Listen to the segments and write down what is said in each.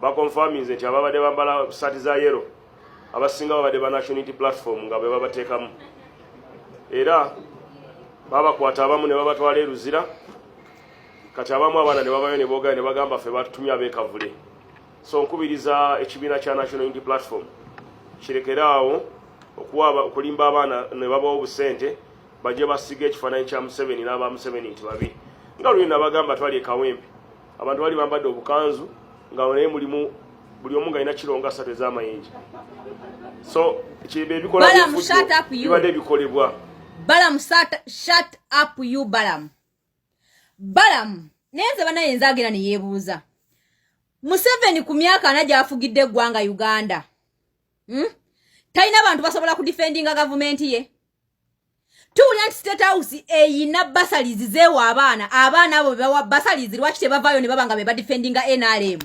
bakonfirminze nti ababadde bambala saati za yero abasinga babadde ba National Unity Platform nga bwe babateekamu era babakwata abamu ne babatwala eruzira kati abamu abaana ne babayo ne boogera ne bagamba ffe batutumye abeekavule so nkubiriza ekibiina kya National Unity Platform kirekeraawo okulimba abaana ne babawo obusente bajje basiga ekifaananyi kya Museveni n'aba Museveni nti babi nga luli nabagamba twali ekawempe abantu bali bambadde obukanzu nga naye mulimu buli omu ng'alina kironga 3 ez'amayinja so ebikola bibadde bikolebwa. Balamu, shut up you Balamu. Balamu, neze bana yenzagira ne yebuuza. Museveni ku myaka ana gy'afugidde eggwanga Uganda. Talina bantu basobola ku defendinga government ye. Tuulya nti State House eyina basalizi zeewa abaana abo bebawa basalizi lwaki tebavaayo ne baba nga be badefendinga NRM.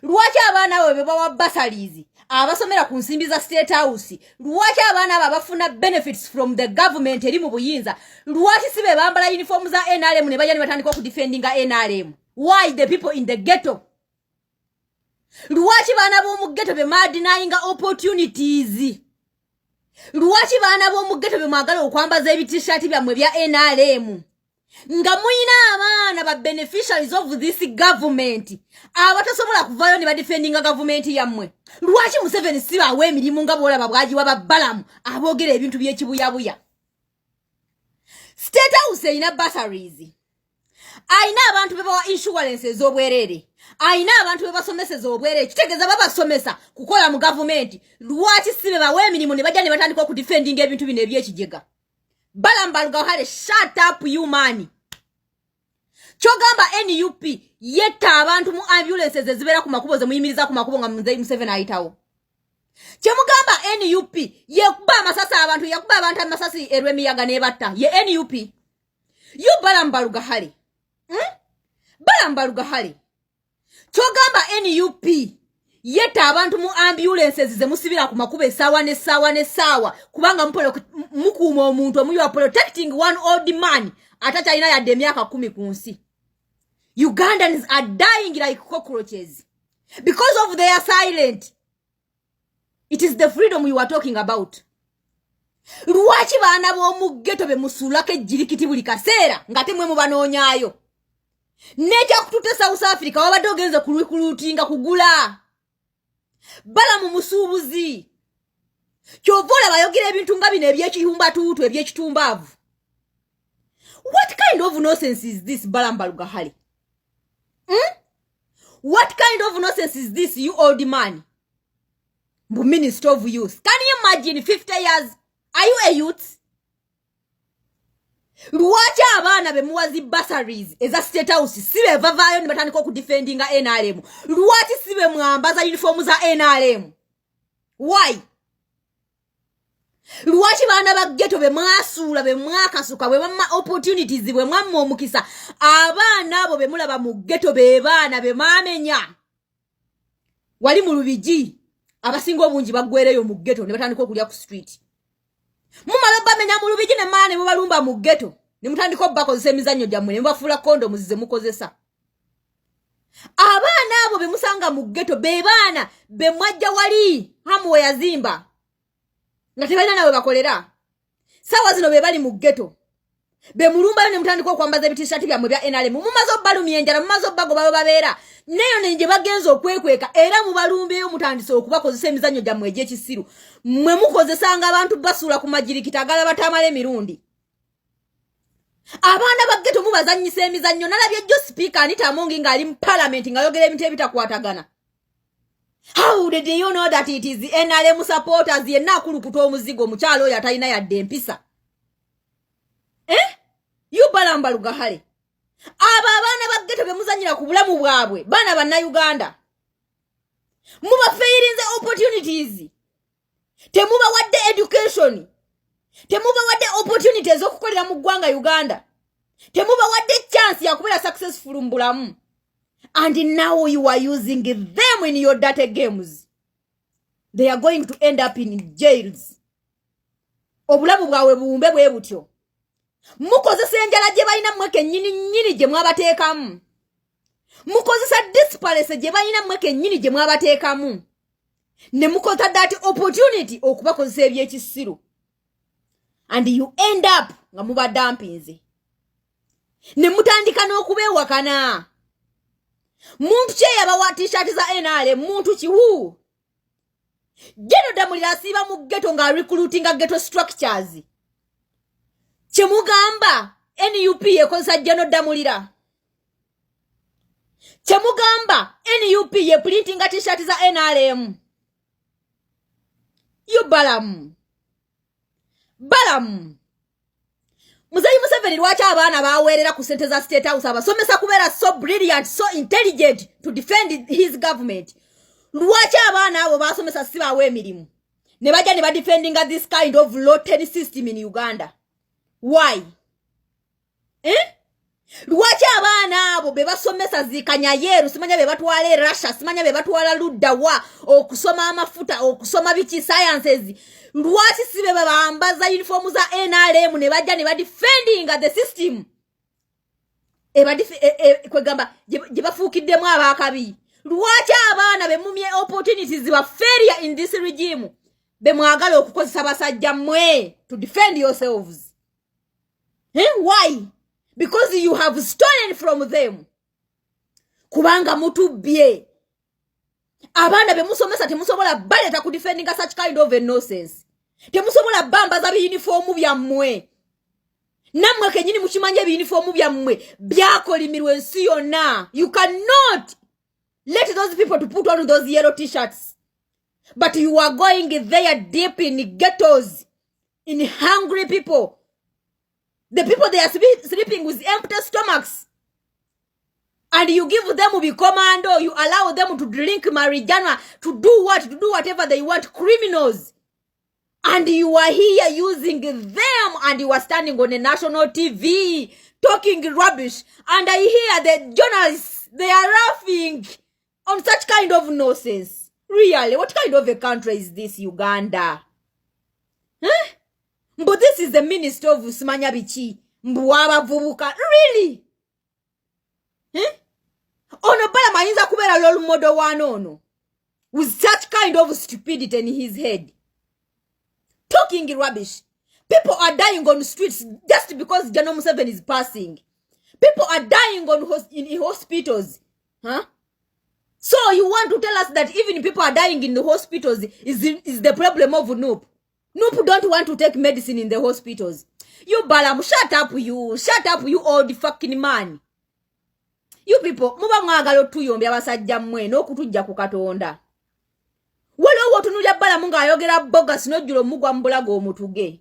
Lwaki abaana abo bebawa basalizi abasomera ku nsimbi za State House, lwaki abaana abo bafuna benefits from the government eri mu buyinza, lwaki sibe bambala uniform za NRM ne bajja ne batandika ku defendinga NRM? Why the people in the ghetto? Lwaki baana b'omu ghetto be denying opportunities? Lwaki baana b'omu ghetto be mwagala okwambaza ebitishati byammwe bya NRM? Nga muyina abaana ba beneficiaries of this government abatasobola kuvaayo ne badefendinga government yammwe. Lwaki Museveni siba awe emirimu nga bwolaba bwagiwa ba Balamu aboogera ebintu by'ekibuyabuya? State House eyina bursaries, ayina abantu bebawa insurance ez'obwerere, ayina abantu bebasomeseza obwerere, kitegeeza babasomesa kukola mu government. Lwaki sibe bawe emirimu ne bajja ne batandika okudefendinga ebintu bino eby'ekijega? Balamu Balugahale, shut up you man. Chogamba NUP yetta abantu mu ambulances ezibera ku makubo ze muyimiriza ku makubo nga Museveni ayitawo. Kyemugamba NUP yekuba amasasi abantu yakuba abantu amasasi erw'emiyaga n'ebatta ye NUP. You Balamu Balugahale. Balamu Balugahale. Chogamba NUP yetta abantu mu ambulances ze musibira ku makubo essaawa n'essaawa kubanga mukuuma omuntu omu, you are protecting one old man atakyalina yadde emyaka 10 ku nsi. Ugandans are dying like cockroaches because of their silent. It is the freedom you are talking about. Lwaki baana b'omu ghetto be musulako ejjirikiti buli kaseera nga temwe mu banoonyaayo? Neja kutute South Africa wabadde ogenze kulwikuluutinga kugula. Balamu musuubuzi. Kyovola bayogera ebintu nga bino eby'ekihumba tuutu eby'ekitumbaavu. What kind of nonsense is this, Balamu Balugahale? What kind of nonsense is this, you old man? Minister of Youth. Can you imagine 50 years? Are you a youth? Lwaki abaana be muwazi bursaries eza State House sibe vavaayo ne batandika okudefendinga NRM? Lwaki sibe mwambaza uniform za NRM? Why? Lwaki baana ba ghetto be mwasuula be mwakasuka bwe bamma opportunities bwe mwamma omukisa abaana abo be mulaba mu ghetto be baana be maamenya? Wali mu Lubigi abasinga obungi baggwereyo mu ghetto ne batandika okulya ku street. Mumala bamenya mu Lubigi ne maane mu balumba mu ghetto ne mutandika bakozesa emizannyo gyammwe ne bafuula condoms ze mukozesa. Abaana abo be musanga mu ghetto be baana be mwajja wali hamu yazimba nga tebalina nawe bakolera. Sawa zino be bali mu ghetto be mulumba ne mutandika okwambaza ebitishati byammwe bya NRM. Mumaze obbalumya enjala, mumaze obbago babeera neyo nenje bagenza okwekweka era mubalumbeeyo mutandise okubakozesa emizannyo gyammwe egy'ekisiru. Mmwe mukozesanga abantu basuula ku majirikita agala batamala emirundi. Abaana ba ghetto mubazannyisa emizannyo. Nalabye jo speaker Anita Amongi ng'ali mu parliament ng'ayogera ebintu ebitakwatagana. How did you know that it is the NRM supporters yenna akulukuta omuzigo mukyalo oyo atalina yadde empisa? You Balamu Balugahale. Aba abaana ba ghetto be muzanyira ku bulamu bwabwe baana banna Uganda. Muba fairinze opportunities. Temuba wadde education. Temuba wadde opportunities okukolera mu ggwanga Uganda. Temuba wadde chance ya kubeera successful mu bulamu. And now you are using them in your dirty games. They are going to end up in jails. Obulamu bwawe buwumbe bwe butyo. Mukozesa enjala gye balina mmwe kennyini gye mwabateekamu. mukozesa disparese gye balina mmwe kennyini gye mwabateekamu ne mukoza that opportunity okubakozesa ebyekisiru and you end up nga mubadampinze ne mutandika n'okubeewakana muntu kye yabawa t-shirt za NRM muntu kiwu Geno Damulira asiba mu ghetto nga recruiting ghetto structures Chemugamba NUP yekozesa Geno Damulira Chemugamba NUP ye printing t-shirt za NRM You Balamu Muzayi Museveni lwacha abaana bawerera ku sente za State House abasomesa kubeera so brilliant so intelligent to defend his government lwacha abaana abo basomesa sibawe emirimu ne bajja ne ba defending this kind of rotten system in Uganda why lwacha abaana abo be basomesa zikanya yeru simanya be batwala Russia simanya be batwala ludda wa okusoma amafuta okusoma bichi sciences lwachi sibe babambaza uniform za NRM ne bajja ne ba defending the system kwegamba je bafukiddemu abakabi lwacha abaana be mumye opportunities wa failure in this regime be mwagala okukozesa basajja mmwe to defend yourselves why because you have stolen from them kubanga mutubye abaana be musomesa temusobola baleta ku defending such kind of a nonsense temusobola bamba za uniform byammwe namwe kenyini mukimanye uniform byammwe byakolimirwe ensi yonna you cannot let those people to put on those yellow t-shirts but you are going there deep in ghettos in hungry people. The people they are sleeping with empty stomachs. And you give them the commando, you allow them to drink marijuana, to do what? To do whatever they want, criminals. And you are here using them and you are standing on a national TV talking rubbish. And I hear the journalists, they are laughing on such kind of nonsense. Really, what kind of a country is this, Uganda? Huh? But this is the minister of Simanya Bichi. Mbwaba vubuka. Really? Ono bala mayinza kubera role model wanono. With such kind of stupidity in his head. Talking rubbish. People are dying on streets just because General Museveni is passing. People are dying in hospitals. Huh? So you want to tell us that even people are dying in the hospitals is the problem of NUP? NUP don't want to take medicine in the hospitals. You Balamu, shut up you old fucking man. You people, muba mwagalo tuyombe abasajja mmwe n'okutujja ku Katonda. Waliwo otunulya Balamu ng'ayogera bogus n'ojjula omugwa mu bulago omutuge.